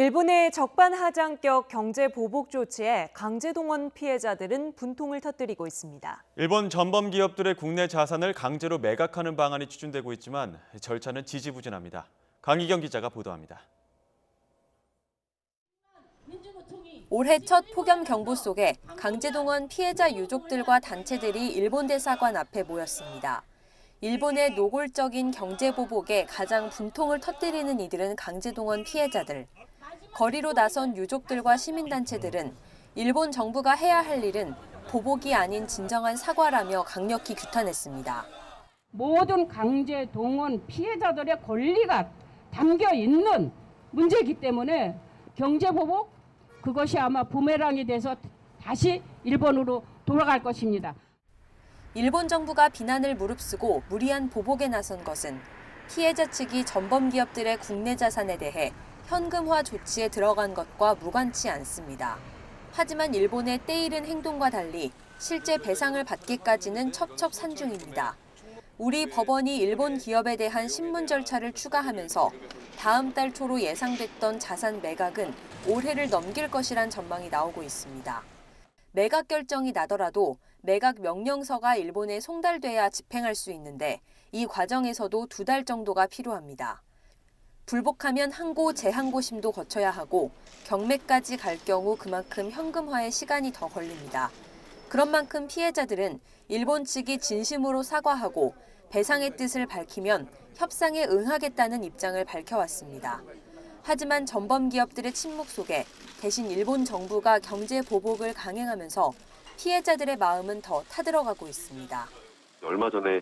일본의 적반하장격 경제 보복 조치에 강제동원 피해자들은 분통을 터뜨리고 있습니다. 일본 전범 기업들의 국내 자산을 강제로 매각하는 방안이 추진되고 있지만 절차는 지지부진합니다. 강희경 기자가 보도합니다. 올해 첫 폭염 경보 속에 강제동원 피해자 유족들과 단체들이 일본 대사관 앞에 모였습니다. 일본의 노골적인 경제 보복에 가장 분통을 터뜨리는 이들은 강제동원 피해자들. 거리로 나선 유족들과 시민단체들은 일본 정부가 해야 할 일은 보복이 아닌 진정한 사과라며 강력히 규탄했습니다. 모든 강제동원 피해자들의 권리가 담겨 있는 문제이기 때문에 경제보복, 그것이 아마 부메랑이 돼서 다시 일본으로 돌아갈 것입니다. 일본 정부가 비난을 무릅쓰고 무리한 보복에 나선 것은 피해자 측이 전범 기업들의 국내 자산에 대해 현금화 조치에 들어간 것과 무관치 않습니다. 하지만 일본의 때이른 행동과 달리 실제 배상을 받기까지는 첩첩산중입니다. 우리 법원이 일본 기업에 대한 신문 절차를 추가하면서 다음 달 초로 예상됐던 자산 매각은 올해를 넘길 것이란 전망이 나오고 있습니다. 매각 결정이 나더라도 매각 명령서가 일본에 송달돼야 집행할 수 있는데 이 과정에서도 2달 정도가 필요합니다. 불복하면 항고, 재항고심도 거쳐야 하고 경매까지 갈 경우 그만큼 현금화에 시간이 더 걸립니다. 그런 만큼 피해자들은 일본 측이 진심으로 사과하고 배상의 뜻을 밝히면 협상에 응하겠다는 입장을 밝혀왔습니다. 하지만 전범 기업들의 침묵 속에 대신 일본 정부가 경제 보복을 강행하면서 피해자들의 마음은 더 타들어가고 있습니다. 얼마 전에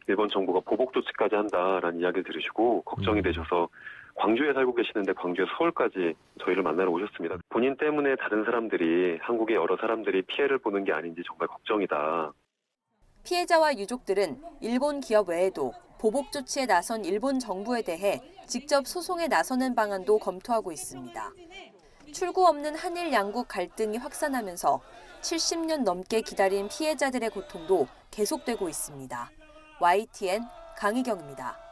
일본 정부가 보복 조치까지 한다라는 이야기를 들으시고 걱정이 되셔서 광주에 살고 계시는데 광주에서 서울까지 저희를 만나러 오셨습니다. 본인 때문에 다른 사람들이, 한국의 여러 사람들이 피해를 보는 게 아닌지 정말 걱정이다. 피해자와 유족들은 일본 기업 외에도 보복 조치에 나선 일본 정부에 대해 직접 소송에 나서는 방안도 검토하고 있습니다. 출구 없는 한일 양국 갈등이 확산하면서 70년 넘게 기다린 피해자들의 고통도 계속되고 있습니다. YTN 강희경입니다.